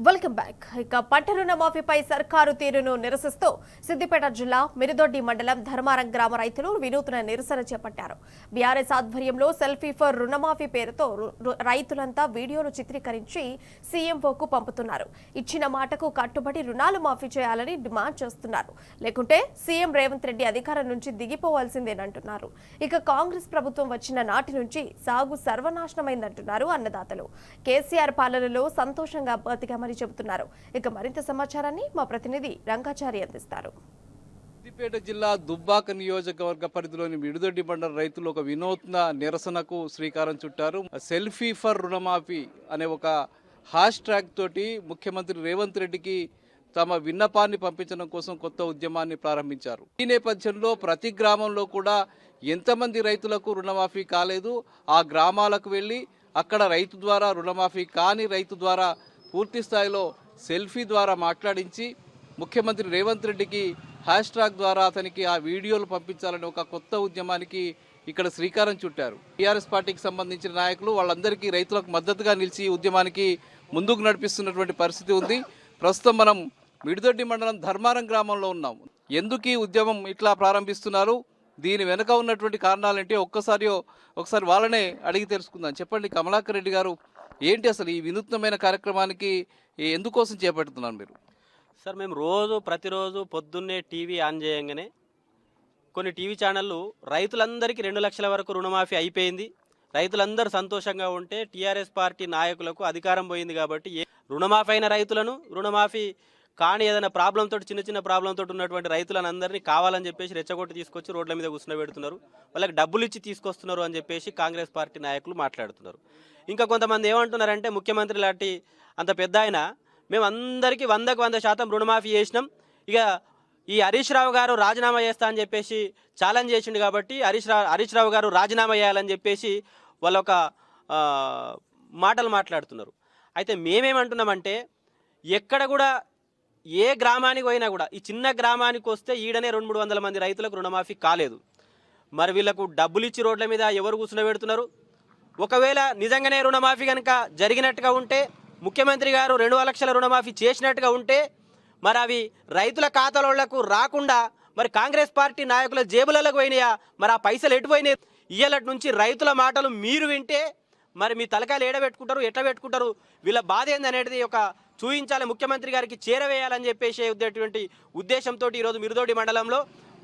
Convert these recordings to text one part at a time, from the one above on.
Welcome back. ఇక పంట రుణమాఫీపై సర్కారు తీరును నిరసిస్తూ సిద్దిపేట జిల్లా మిరుదొడ్డి మండలం ధర్మారం గ్రామ రైతులు వినూత్న నిరసన చేపట్టారు. బీఆర్ఎస్ ఆధ్వర్యంలో సెల్ఫీ ఫర్ రుణమాఫీ పేరుతో రైతులంతా వీడియోలు చిత్రీకరించి సీఎంఓకు పంపుతున్నారు. ఇచ్చిన మాటకు కట్టుబడి రుణాలు మాఫీ చేయాలని డిమాండ్ చేస్తున్నారు. లేకుంటే సీఎం రేవంత్ రెడ్డి అధికారం నుంచి దిగిపోవాల్సిందేనంటున్నారు. ఇక కాంగ్రెస్ ప్రభుత్వం వచ్చిన నాటి నుంచి సాగు సర్వనాశనమైందంటున్నారు అన్నదాతలు. కేసీఆర్ పాలనలో సంతోషంగా బతికామని చెబుతున్నారు. ఇక మరింత సమాచారాన్ని మా ప్రతినిధి రంగాచారి అందిస్తారు. సిద్దిపేట జిల్లా దుబ్బాక నియోజకవర్గ పరిధిలోని మిడుదొడ్డి మండల రైతులు ఒక వినూత్న నిరసనకు శ్రీకారం చుట్టారు. సెల్ఫీ ఫర్ రుణమాఫీ అనే ఒక హ్యాష్ ట్యాగ్ తోటి ముఖ్యమంత్రి రేవంత్ రెడ్డికి తమ విన్నపాన్ని పంపించడం కోసం కొత్త ఉద్యమాన్ని ప్రారంభించారు. ఈ నేపథ్యంలో ప్రతి గ్రామంలో కూడా ఎంతమంది రైతులకు రుణమాఫీ కాలేదు, ఆ గ్రామాలకు వెళ్ళి అక్కడ రైతు ద్వారా రుణమాఫీ కాని రైతు ద్వారా పూర్తి స్థాయిలో సెల్ఫీ ద్వారా మాట్లాడించి ముఖ్యమంత్రి రేవంత్ రెడ్డికి హ్యాష్ ట్యాగ్ ద్వారా అతనికి ఆ వీడియోలు పంపించాలని ఒక కొత్త ఉద్యమానికి ఇక్కడ శ్రీకారం చుట్టారు. టీఆర్ఎస్ పార్టీకి సంబంధించిన నాయకులు వాళ్ళందరికీ రైతులకు మద్దతుగా నిలిచి ఈ ఉద్యమానికి ముందుకు నడిపిస్తున్నటువంటి పరిస్థితి ఉంది. ప్రస్తుతం మనం మిడుదొడ్డి మండలం ధర్మారం గ్రామంలో ఉన్నాం. ఎందుకు ఈ ఉద్యమం ఇట్లా ప్రారంభిస్తున్నారు, దీని వెనుక ఉన్నటువంటి కారణాలేంటి ఒకసారి వాళ్ళనే అడిగి తెలుసుకుందాం. చెప్పండి కమలాకర్ రెడ్డి గారు, ఏంటి అసలు ఈ వినూత్నమైన కార్యక్రమానికి ఎందుకోసం చేపడుతున్నారు మీరు? సార్, మేము ప్రతిరోజు పొద్దున్నే టీవీ ఆన్ చేయంగానే కొన్ని టీవీ ఛానళ్ళు రైతులందరికీ 2 లక్షల వరకు రుణమాఫీ అయిపోయింది, రైతులందరూ సంతోషంగా ఉంటే టీఆర్ఎస్ పార్టీ నాయకులకు అధికారం పోయింది కాబట్టి రుణమాఫీ అయిన రైతులను, రుణమాఫీ కానీ ఏదైనా ప్రాబ్లంతో చిన్న ప్రాబ్లంతో ఉన్నటువంటి రైతులను అందరినీ కావాలని చెప్పేసి రెచ్చగొట్టి తీసుకొచ్చి రోడ్ల మీద కూర్చునబెడుతున్నారు, వాళ్ళకి డబ్బులు ఇచ్చి తీసుకొస్తున్నారు అని చెప్పేసి కాంగ్రెస్ పార్టీ నాయకులు మాట్లాడుతున్నారు. ఇంకా కొంతమంది ఏమంటున్నారంటే ముఖ్యమంత్రి లాంటి అంత పెద్ద ఆయన మేము అందరికీ 100% రుణమాఫీ చేసినాం, ఇక ఈ హరీష్ రావు గారు రాజీనామా చేస్తా అని చెప్పేసి ఛాలెంజ్ చేసిండు కాబట్టి హరీష్ రావు గారు రాజీనామా చేయాలని చెప్పేసి వాళ్ళొక మాటలు మాట్లాడుతున్నారు. అయితే మేమేమంటున్నామంటే ఎక్కడ కూడా ఏ గ్రామానికి పోయినా కూడా ఈ చిన్న గ్రామానికి వస్తే ఈడనే 200-300 మంది రైతులకు రుణమాఫీ కాలేదు. మరి వీళ్ళకు డబ్బులు ఇచ్చి రోడ్ల మీద ఎవరు కూర్చునబెడుతున్నారు? ఒకవేళ నిజంగానే రుణమాఫీ కనుక జరిగినట్టుగా ఉంటే, ముఖ్యమంత్రి గారు 2 లక్షల రుణమాఫీ చేసినట్టుగా ఉంటే మరి అవి రైతుల ఖాతాలకు రాకుండా మరి కాంగ్రెస్ పార్టీ నాయకుల జేబులకు పోయినాయా? మరి ఆ పైసలు ఎటు పోయినాయి? ఇయ్యాలటి నుంచి రైతుల మాటలు మీరు వింటే మరి మీ తలకాయలు ఏడబెట్టుకుంటారు, ఎట్లా పెట్టుకుంటారు, వీళ్ళ బాధ ఏంది అనేది ఒక చూయించాలి, ముఖ్యమంత్రి గారికి చేరవేయాలని చెప్పేసి ఉద్దేశంతో ఈరోజు మిరుదొడ్డి మండలంలో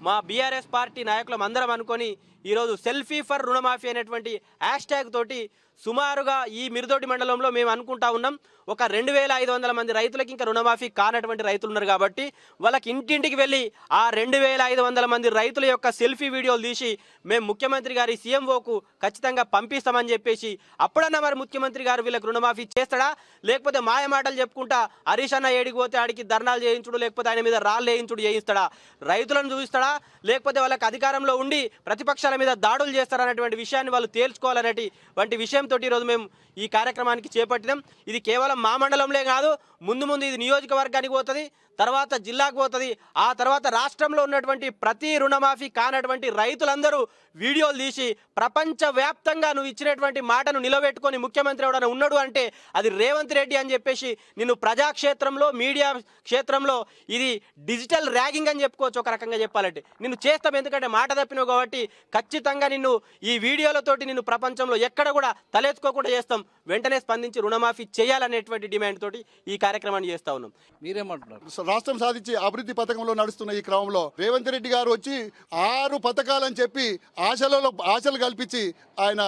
మా బీఆర్ఎస్ పార్టీ నాయకులం అందరం అనుకొని ఈరోజు సెల్ఫీ ఫర్ రుణమాఫీ అనేటువంటి హ్యాష్ ట్యాగ్ తోటి సుమారుగా ఈ మిరుదొడ్డి మండలంలో మేము అనుకుంటా ఉన్నాం ఒక 2500 మంది రైతులకి ఇంకా రుణమాఫీ కానటువంటి రైతులు ఉన్నారు కాబట్టి వాళ్ళకి ఇంటింటికి వెళ్ళి ఆ 2500 మంది రైతుల యొక్క సెల్ఫీ వీడియోలు తీసి మేము ముఖ్యమంత్రి గారి సీఎంఓకు ఖచ్చితంగా పంపిస్తామని చెప్పేసి, అప్పుడన్నా మరి ముఖ్యమంత్రి గారు వీళ్ళకి రుణమాఫీ చేస్తాడా, లేకపోతే మాయ మాటలు చెప్పుకుంటా హరీష్ అన్న ఏడికి పోతే ఆడికి ధర్నాలు చేయించుడు, లేకపోతే ఆయన మీద రాళ్ళు వేయించుడు చేయిస్తాడా, రైతులను చూపిస్తాడా, లేకపోతే వాళ్ళకి అధికారంలో ఉండి ప్రతిపక్షాల మీద దాడులు చేస్తారనేటువంటి విషయాన్ని వాళ్ళు తేల్చుకోవాలనేటువంటి విషయంతో ఈరోజు మేము ఈ కార్యక్రమానికి చేపట్టినాం. ఇది కేవలం మా మండలంలో కాదు, ముందు ఇది నియోజకవర్గానికి పోతుంది, తర్వాత జిల్లాకు పోతుంది, ఆ తర్వాత రాష్ట్రంలో ఉన్నటువంటి ప్రతి రుణమాఫీ కానటువంటి రైతులందరూ వీడియోలు తీసి ప్రపంచవ్యాప్తంగా నువ్వు ఇచ్చినటువంటి మాటను నిలబెట్టుకొని ముఖ్యమంత్రి ఎవడన్నా ఉన్నాడు అంటే అది రేవంత్ రెడ్డి అని చెప్పేసి నిన్ను ప్రజాక్షేత్రంలో, మీడియా క్షేత్రంలో ఇది డిజిటల్ ర్యాగింగ్ అని చెప్పుకోవచ్చు. ఒక రకంగా చెప్పాలంటే నిన్ను చేస్తాం, ఎందుకంటే మాట తప్పినావు కాబట్టి ఖచ్చితంగా నిన్ను ఈ వీడియోలతోటి నిన్ను ప్రపంచంలో ఎక్కడ కూడా తలెత్తుకోకుండా చేస్తాం, వెంటనే స్పందించి రుణమాఫీ చేయాలనేటువంటి డిమాండ్ తోటి ఈ కార్యక్రమాన్ని చేస్తా ఉన్నాం. మీరేమంటున్నారు? రాష్ట్రం సాధించి అభివృద్ధి పథకంలో నడుస్తున్న ఈ క్రమంలో రేవంత్ రెడ్డి గారు వచ్చి 6 పథకాలని చెప్పి ఆశలు కల్పించి ఆయన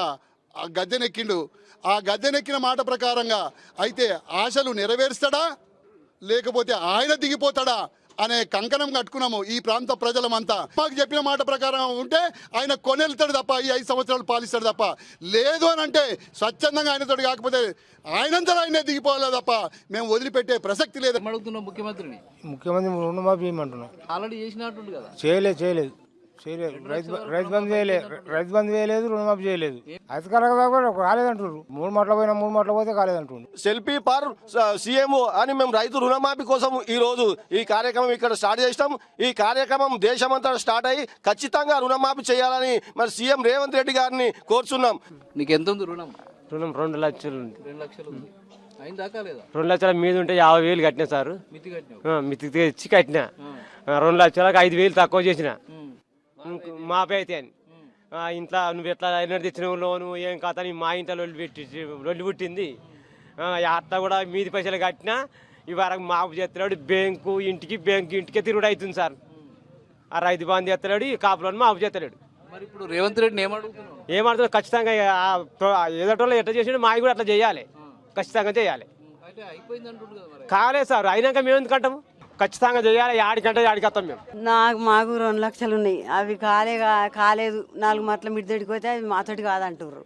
గద్దెనెక్కిండు. ఆ గద్దెనెక్కిన మాట ప్రకారంగా అయితే ఆశలు నెరవేరుస్తాడా లేకపోతే ఆయన దిగిపోతాడా అనే కంకణం కట్టుకున్నాము ఈ ప్రాంత ప్రజలమంతా. మాకు చెప్పిన మాట ప్రకారం ఉంటే ఆయన కొనెళ్తాడు తప్ప ఈ 5 సంవత్సరాలు పాలిస్తాడు తప్ప, లేదు అని అంటే స్వచ్ఛందంగా ఆయనతో కాకపోతే ఆయనంతా ఆయనే దిగిపోవాలి తప్ప మేము వదిలిపెట్టే ప్రసక్తి లేదు. అడుగుతున్నాం ముఖ్యమంత్రి రుణమాఫీ చేయమంటున్నాం. ఆల్రెడీ చేసినట్టు కదా? చేయలేదు రైతు బంధు చేయలేదు, రుణమాఫీ చేయలేదు. అధికారులకు రాలేదంటారు, 3 మాటలు పోయినా 3 మాటలు పోతే కాలేదంటుండ్రు. సెల్ఫీ ఫర్ సీఎం అని మేము రైతు రుణమాఫీ కోసం ఈ రోజు ఈ కార్యక్రమం ఇక్కడ స్టార్ట్ చేసినాం. ఈ కార్యక్రమం దేశమంతా స్టార్ట్ అయ్యి ఖచ్చితంగా రుణమాఫీ చేయాలని మరి సీఎం రేవంత్ రెడ్డి గారిని కోరుచున్నాం. నీకు ఎంత ఉంది రుణం? రుణం 2 లక్షలు ఉంది. 2 లక్షలు ఉంది. అయిందా కాలేదా? 2 లక్షల మీద ఉంటే 50,000 కట్టినా సార్. మితి కట్టినావు? మితి తెచ్చి కట్టినా. 2 లక్షలకు 5,000 తక్కువ చేసిన మాపే అయితే అని. ఇంట్లో నువ్వు ఎట్లా అయినా తెచ్చినావు లోను ఏం కథ అని మా ఇంట్లో లొల్లి పుట్టింది. అట్లా కూడా మీది పైసలు కట్టినా ఈ వరకు మాపు చేస్తున్నాడు. ఇంటికే తిరుగుడు అవుతుంది సార్. ఆ రైతు బంధు చేస్తున్నాడు, ఈ కాపులను మాపు చేస్తలేడు. మరి ఇప్పుడు రేవంత్ రెడ్డిని ఏమడుగుతున్నావు? ఏమడుతుంది ఖచ్చితంగా ఏదోటోళ్ళు ఎట్లా చేసినా మాకు కూడా అట్లా చేయాలి, ఖచ్చితంగా చేయాలి. అయితే అయిపోయింది అంటుండు కదా మరి. కాలేదు సార్, అయినాక మేము ఎందుకు అంటాము? ఖచ్చితంగా చేయాలి. ఆడికంటే ఆడికి వస్తాం మేము. మాకు 2 లక్షలు ఉన్నాయి, అవి కాలేదు. 4 మాటల మిడిదడికి పోతే అవి మాతోటి కాదంటారు.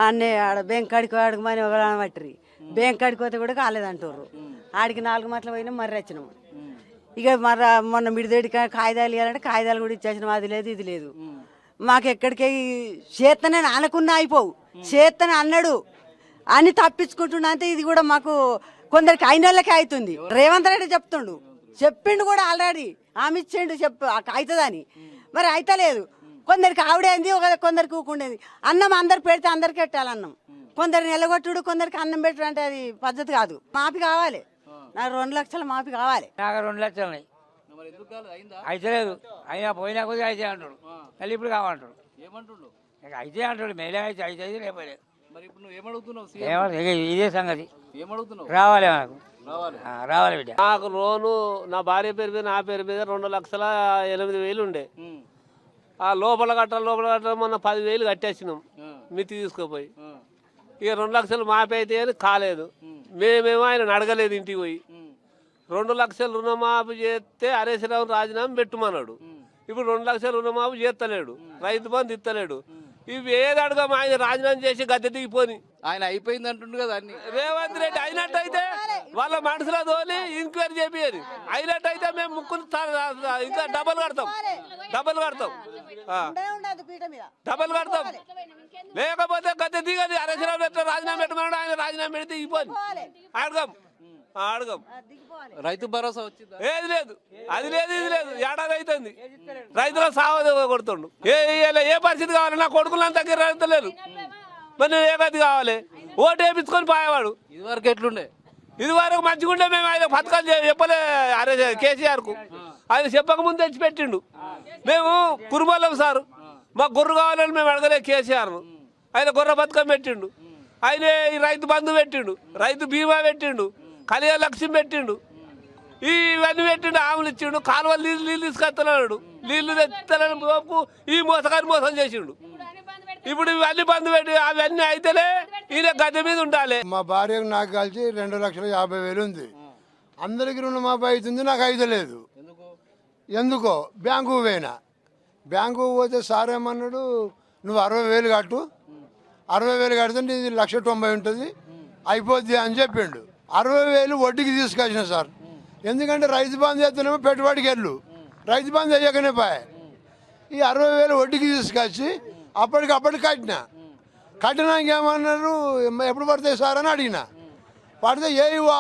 అన్నీ ఆడ బ్యాంక్ కాడికి అడగమని ఒకళ్ళని పట్టిరి. బ్యాంక్ కాడికి పోతే కూడా కాలేదంటారు. ఆడికి 4 మాటలు పోయినా మర్రి వచ్చినాము. ఇక మొన్న మిడిదడికి కాగితాలు ఇవ్వాలంటే కాగితాలు కూడా ఇచ్చేసినాం. అది లేదు ఇది లేదు. మాకు ఎక్కడికి చేత్తనే అనుకున్నా అయిపోవు, చేత్తనే అన్నాడు అని తప్పించుకుంటున్నా. అంతే ఇది కూడా మాకు కొందరికి అయిన వాళ్ళకే అవుతుంది. రేవంత్ రెడ్డి చెప్పిండు కూడా ఆల్రెడీ ఆమె ఇచ్చిండు అవుతుందని. మరి అయితలేదు. కొందరికి ఆవిడేంది, కొందరికి ఊకుండేది. అన్నం అందరు పెడితే అందరికి పెట్టాలి అన్నం. కొందరు నిలగొట్టుడు, కొందరికి అన్నం పెట్టడు అంటే అది పద్ధతి కాదు. మాపి కావాలి, నాకు 2 లక్షలు మాపి కావాలి. నాకు 2 లక్షలు ఉన్నాయి, మరి ఎందుకు కాలేదు? అయిందా? అయితే లేదు. అయినా పోయినా కొద్దిగా అయితే అంటాడు, మళ్ళీ ఇప్పుడు కావాలంటాడు. ఏమంటుండు? అయితే అంటాడు, మేలే అయితే అయితే లేకపోలేదు. మరి ఇప్పుడు నువ్వు ఏమడుగుతున్నావు? ఇదే సంగతి. ఏమడుగుతున్నావు? రావాలి మనకు, రావాలి. రావాలి బిడ్డ. నాకు లోను నా భార్య పేరు మీద నా పేరు మీద 2,08,000 ఉండే. ఆ లోపల కట్టాలి మొన్న 10,000 కట్టేసినాం మితి తీసుకుపోయి. ఇక 2 లక్షలు మాపి అయితే అని కాలేదు. మేమేమో ఆయన అడగలేదు, ఇంటికి పోయి 2 లక్షలు రుణమాఫీ చేస్తే హరీశ్రావు రాజీనామా పెట్టుమన్నాడు. ఇప్పుడు 2 లక్షలు రుణమాఫీ చేస్తలేడు, రైతు బంధు ఇస్తలేడు. ఇవి ఏది అడగం, ఆయన రాజీనామా చేసి గద్దె దిగిపోని. ఆయన అయిపోయింది అంటుండు కదా అన్ని. రేవంత్ రెడ్డి అయినట్టయితే వాళ్ళ మనసులో తోలి ఎంక్వైరీ చేపియరు. అయినట్టయితే మేము ముక్కులు ఇంకా డబ్బులు కడతాం. లేకపోతే గద్దె దిగది. హరీశ్రావు ఎట్లా రాజీనామా పెట్టమన్నాడు, ఆయన రాజీనామా పెడితే దిగిపోని. అడగం. రైతు భరోసా వచ్చిందా? ఏది లేదు, అది లేదు, ఇది లేదు. ఏడాది అవుతుంది రైతుల సాగు కొడుతుండు. ఏ పరిస్థితి కావాలి? నా కొడుకులంతా రైతు లేదు. మరి నువ్వు ఏ గది కావాలి? ఓటు వేయించుకొని పోయేవాడు. ఇదివరకు ఎట్లుండే? ఇదివరకు మంచిగుండే. మేము ఆయన పథకాలు చెప్పలే అరే కేసీఆర్ కు. ఆయన చెప్పక ముందు తెచ్చి పెట్టిండు. మేము కురుమల్లం సార్, మాకు గొర్రె కావాలని మేము అడగలే కేసీఆర్. ఆయన గొర్రె పథకం పెట్టిండు. ఆయన ఈ రైతు బంధు పెట్టిండు, రైతు బీమా పెట్టిండు, కళ్యాణ లక్ష్యం పెట్టిండు, ఇవన్నీ పెట్టిండు. ఆవులు ఇచ్చిండు, కాలువలు నీళ్ళు తీసుకొస్తున్నాడు. నీళ్లు తెస్తానని ఈ మోసగాని మోసం చేసిండు. ఇప్పుడు ఇవన్నీ బంధు పెట్టి అవన్నీ అయితేనే ఈయన గద్దె మీద ఉండాలి. మా భార్యకు నాకు కలిసి 2,50,000 ఉంది. అందరికి రుణమాఫీ అవుతుంది, నాకు అయితే లేదు. ఎందుకో బ్యాంకు పోయినా, బ్యాంకు పోతే సార్ ఏమన్నాడు, నువ్వు 60,000 కట్టు, 60,000 కడితే నీది 1,90,000 ఉంటుంది, అయిపోద్ది అని చెప్పిండు. 60,000 వడ్డీకి తీసుకొచ్చిన సార్. ఎందుకంటే రైతు బంధు చేస్తేనేమో పెట్టుబడికి వెళ్ళు, రైతు బంధు అయ్యాకనే పాయ. ఈ 60,000 వడ్డీకి తీసుకొచ్చి అప్పటికప్పుడు కట్టినాక ఏమన్నారు, ఎప్పుడు పడతాయి సార్ అని అడిగిన. పడితే ఏఈఓ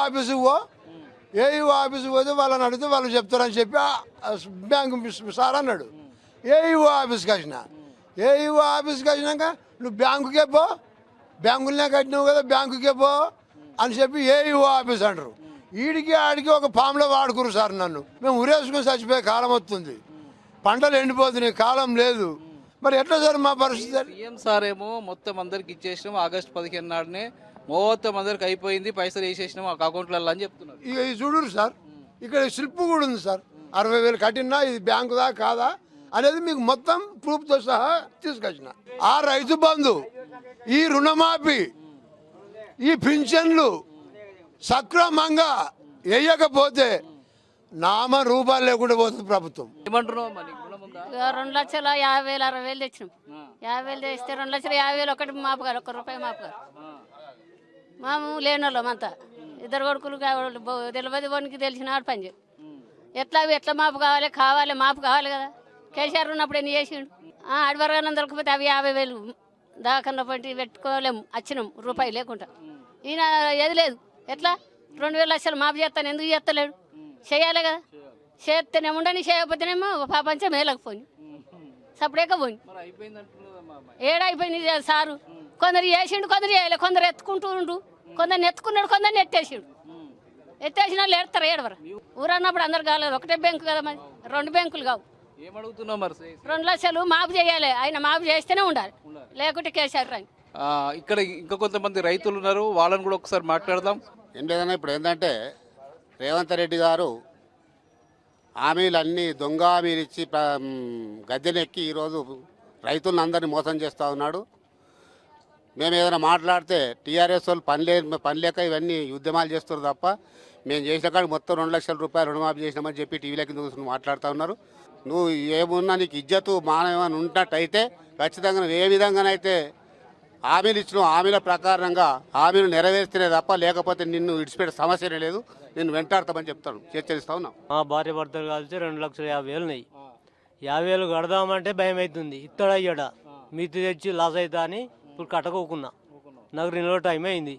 ఆఫీసుకు పోతే వాళ్ళని అడిగితే వాళ్ళు చెప్తారని చెప్పి బ్యాంకు సార్ అన్నాడు. ఏఈఓ ఆఫీస్కి వచ్చినాక నువ్వు బ్యాంకుకే పో, బ్యాంకులనే కట్టినావు కదా బ్యాంకుకే పో అని చెప్పి ఏఈఓ ఆఫీస్ అంటారు. ఆడికి ఒక ఫామ్లో వాడుకురు సార్ నన్ను. మేము ఉరేసుకుని చచ్చిపోయే కాలం వస్తుంది, పంటలు ఎండిపోతున్నాయి, కాలం లేదు. మరి ఎట్లా సార్ మా పరిస్థితి? సీఎం సార్ ఏమో మొత్తం అందరికి ఇచ్చేసినాం, ఆగస్టు 15 నాడునే మొత్తం అందరికి అయిపోయింది, పైసలు వేసేసినాం ఆ అకౌంట్లలో అని చెప్తున్నారు. ఇక ఇది చూడరు సార్, ఇక్కడ స్లిప్ కూడా ఉంది సార్. 60,000 కట్టినా ఇది బ్యాంకుదా కాదా అనేది మీకు మొత్తం ప్రూఫ్తో సహా తీసుకొచ్చిన. ఆ రైతు బంధు, ఈ రుణమాఫీ, ఈ పింఛన్లు సక్రమంగా వేయకపోతే నామ రూపాయలు లేకుండా పోతుంది ప్రభుత్వం. ఏమంటున్నావు? 2,50,000 60,000 తెచ్చినాం. 50,000 తెస్తే 2,50,000 ఒకటి మాపుగారు, ₹1 మాపుగారు. మేము లేనోళ్ళం అంతా, 2 కొడుకులు తెలియదు, వానికి తెలిసినాడు పని చేయరు. ఎట్లా మాపు కావాలి మాపు కావాలి కదా. కేసీఆర్ ఉన్నప్పుడు ఎన్ని చేసిండు? అడివరగానే దొరకపోతే అవి 50,000 దాకన్నా పంటి పెట్టుకోలేము, వచ్చినాం రూపాయి లేకుండా. ఈయన ఏది లేదు. ఎట్లా 2,000 లక్షలు మాపు చేస్తాను, ఎందుకు చేస్తలేడు? చేయాలి కదా. చేస్తేనే ఉండని, చేయకపోతేనేమో పాపంచం మేలకపోయి సప్పుడేక పోయి ఏడైపోయింది సారు. కొందరు చేసిండు, కొందరు చేయలే, కొందరు ఎత్తుకుంటూ ఉండు, కొందరిని ఎత్తుకున్నాడు, కొందరిని ఎత్తేసాడు. ఎత్తేసిన వాళ్ళు ఎడతారు ఏడవరు. ఊరన్నప్పుడు అందరు కాలేదు, ఒకటే బ్యాంకు కదా మరి, 2 బ్యాంకులు కావు. ఏమడుగుతున్నావు మరి? 2 లక్షలు మాపు చేయాలి, ఆయన మాపు చేస్తేనే ఉండాలి, లేకుంటే కేసీఆర్ రాని. ఇక్కడ ఇంకా కొంతమంది రైతులు ఉన్నారు, వాళ్ళని కూడా ఒకసారి మాట్లాడదాం. ఏం లేదన్నా, ఇప్పుడు ఏంటంటే రేవంత్ రెడ్డి గారు హామీలన్నీ దొంగ హామీలు ఇచ్చి గద్దెనెక్కి ఈరోజు రైతులను అందరినీ మోసం చేస్తూ ఉన్నాడు. మేము ఏదైనా మాట్లాడితే టీఆర్ఎస్ వాళ్ళు పని లేక ఇవన్నీ ఉద్యమాలు చేస్తున్నారు తప్ప మేము చేసిన కాడికి మొత్తం 2 లక్షల రూపాయలు రుణమాఫీ చేసినామని చెప్పి టీవీలో కింద కూర్చొని మాట్లాడుతూ ఉన్నారు. నువ్వు ఏమున్నా నీకు ఇజ్జతు మానవని ఉన్నట్టయితే ఖచ్చితంగా నువ్వు ఏ విధంగానైతే హామీలు ఇచ్చినావు హామీల ప్రకారంగా హామీలు నెరవేర్స్తేనే తప్ప లేకపోతే నిన్ను విడిచిపెట్టే సమస్యనే లేదు, నిన్ను వెంటాడతామని చెప్తాను, హెచ్చరిస్తా ఉన్నాం. మా భార్య భర్తలు కలిసి 2,50,000 ఉన్నాయి. 50,000 కడదామంటే భయం అవుతుంది. ఇత్తడా ఇయ్యడా మిత్తి తెచ్చి లాస్ అవుతా అని ఇప్పుడు కట్టకోకున్నా. నాకు 2 రోజుల టైం అయింది,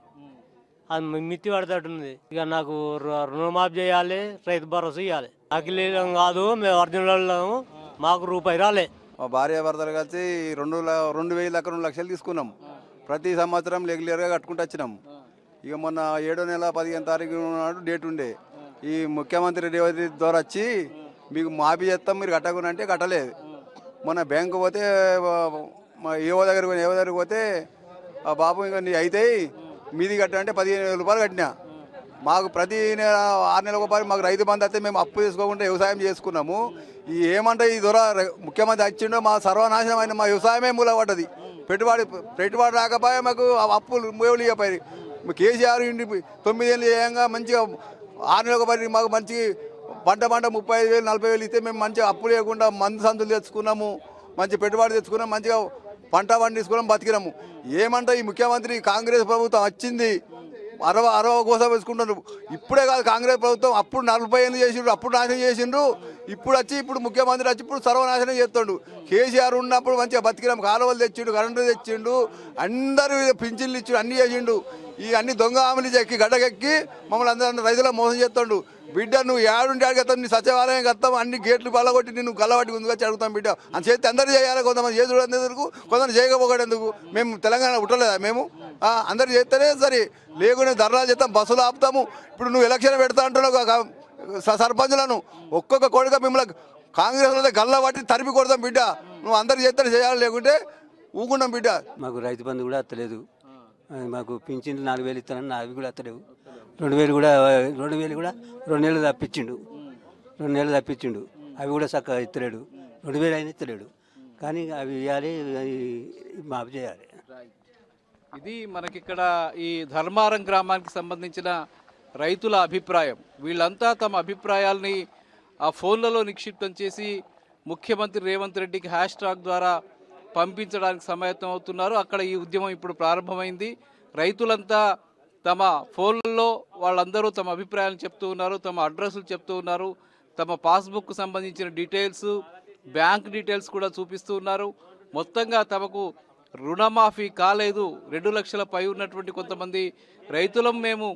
అది మిత్తి పడతట్టున్నది. ఇక నాకు రుణమాఫీ చేయాలి, రైతు భరోసా ఇవ్వాలి. అఖిలేం కాదు, మేము ఒరిజినల్, మాకు రూపాయి రాలే. మా భార్య భర్తలు కలిసి 2,000 దాకా 2 లక్షలు తీసుకున్నాం. ప్రతి సంవత్సరం రెగ్యులర్గా కట్టుకుంటూ వచ్చినాం. ఇక మొన్న 7వ నెల 15వ తారీఖు నాడు డేట్ ఉండే, ఈ ముఖ్యమంత్రి రేవంత్ రెడ్డి ద్వారా వచ్చి మీకు మాఫీ చేస్తాం మీరు కట్టకుండా అంటే కట్టలేదు. మొన్న బ్యాంకు పోతే ఏవో దగ్గరికి పోతే ఆ బాబు ఇంకా నీ అయితే మీది కట్టాలంటే 15,000 రూపాయలు కట్టినా. మాకు ప్రతి నెల 6 నెలలకు ఒకసారి మాకు రైతు బంధు అయితే మేము అప్పు చేసుకోకుండా వ్యవసాయం చేసుకున్నాము. ఈ ఏమంటే ఈ దొర ముఖ్యమంత్రి వచ్చిండో మా సర్వనాశనం అయిన మా వ్యవసాయమే మూలపడ్డది. పెట్టుబడి రాకపోయా మాకు అప్పులు మూవలు ఇవ్వపోయి. కేసీఆర్ 9 ఏళ్ళు చేయంగా మంచిగా 6 నెలలకు ఒకసారి మాకు మంచి పంట 35,000 40,000 ఇస్తే మేము మంచిగా అప్పు లేకుండా మందు సందులు తెచ్చుకున్నాము, మంచి పెట్టుబడి తెచ్చుకున్నాము, మంచిగా పంట పండించుకున్నాం, బతికినాము. ఏమంటే ఈ ముఖ్యమంత్రి కాంగ్రెస్ ప్రభుత్వం వచ్చింది అరవ కోసం వేసుకుంటున్నారు. ఇప్పుడే కాదు కాంగ్రెస్ ప్రభుత్వం, అప్పుడు 40 ఏళ్ళు చేసిండ్రు, అప్పుడు నాశనం చేసిండ్రు. ఇప్పుడు ముఖ్యమంత్రి వచ్చి ఇప్పుడు సర్వనాశనం చేస్తుండు. కేసీఆర్ ఉన్నప్పుడు మంచిగా బతికినాం, కాలువలు తెచ్చిండు, కరెంటు తెచ్చిండు, అందరూ పింఛన్లు ఇచ్చిండు, అన్నీ చేసిండు. ఈ అన్ని దొంగ హామీలు చెక్కి గడ్డకెక్కి మమ్మల్ని అందరూ రైతులకు మోసం చేస్తుండు. బిడ్డ నువ్వు ఏడుంటే అడుగుతావు, నీ సచివాలయం కత్తాం, అన్ని గేట్లు బల్లగొట్టి నిన్ను గల్లబట్టి ముందుగా అడుగుతాం. బిడ్డ అని చేతి అందరూ చేయాలి, కొంతమంది చేసుడు ఎందుకు, కొంతమంది చేయకపోకడెందుకు. మేము తెలంగాణ పుట్టలేదా మేము? అందరు చేస్తేనే సరే, లేకుండా ధర్నాలు చేస్తాం, బస్సులు ఆపుతాము. ఇప్పుడు నువ్వు ఎలక్షన్ పెడతా అంటున్నావు సర్పంచులను, ఒక్కొక్క కోడిగా మిమ్మల్ని కాంగ్రెస్ గల్ల పట్టి తరిపి కొడతాం. బిడ్డ నువ్వు అందరు చేస్తే చేయాలి, లేకుంటే ఊకున్నాం. బిడ్డ మాకు రైతు బంధు కూడా వస్తలేదు, మాకు పింఛన్లు 4,000 ఇస్తానని అవి కూడా వస్తలేవు. 2,000 కూడా 2 నెలలు తప్పించిండు, 2 నెలలు తప్పించిండు. అవి కూడా చక్కగా ఇస్తలేడు, 2,000 అయినా ఇస్తలేడు. కానీ అవి ఇవ్వాలి, మాఫీ చేయాలి. ఇది మనకిక్కడ ఈ ధర్మారం గ్రామానికి సంబంధించిన రైతుల అభిప్రాయం. వీళ్ళంతా తమ అభిప్రాయాల్ని ఆ ఫోన్లలో నిక్షిప్తం చేసి ముఖ్యమంత్రి రేవంత్ రెడ్డికి #, ద్వారా పంపించడానికి సమాయత్తం అవుతున్నారు. అక్కడ ఈ ఉద్యమం ఇప్పుడు ప్రారంభమైంది. రైతులంతా తమ ఫోన్లలో వాళ్ళందరూ తమ అభిప్రాయాలను చెప్తూ ఉన్నారు, తమ అడ్రస్లు చెప్తూ ఉన్నారు, తమ పాస్బుక్ సంబంధించిన డీటెయిల్స్, బ్యాంక్ డీటెయిల్స్ కూడా చూపిస్తూ ఉన్నారు. మొత్తంగా తమకు రుణమాఫీ కాలేదు, 2 లక్షల పై ఉన్నటువంటి కొంతమంది రైతులం మేము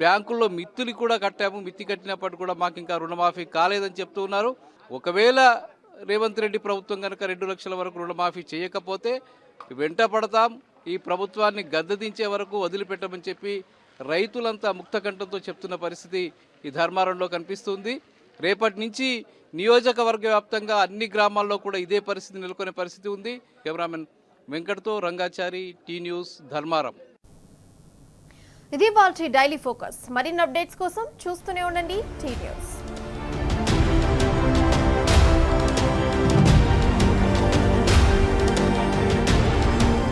బ్యాంకుల్లో మిత్తులు కూడా కట్టాము, మిత్తి కట్టినప్పటికీ కూడా మాకు ఇంకా రుణమాఫీ కాలేదని చెప్తూ ఉన్నారు. ఒకవేళ రేవంత్ రెడ్డి ప్రభుత్వం కనుక 2 లక్షల వరకు రుణమాఫీ చేయకపోతే వెంట పడతాం, ఈ ప్రభుత్వాన్ని గద్దెదించే వరకు వదిలిపెట్టమని చెప్పి రైతులంతా ముక్తకంఠంతో చెప్తున్న పరిస్థితి ఈ ధర్మారంలో కనిపిస్తుంది. రేపటి నుంచి నియోజకవర్గ వ్యాప్తంగా అన్ని గ్రామాల్లో కూడా ఇదే పరిస్థితి నెలకొనే పరిస్థితి ఉంది. కెమెరామెన్ వెంకట్తో రంగాచారి, టీ న్యూస్, ధర్మారం. ఇది వాల్టి డైలీ ఫోకస్. మరిన్ని అప్డేట్స్ కోసం చూస్తూనే ఉండండి టీ న్యూస్.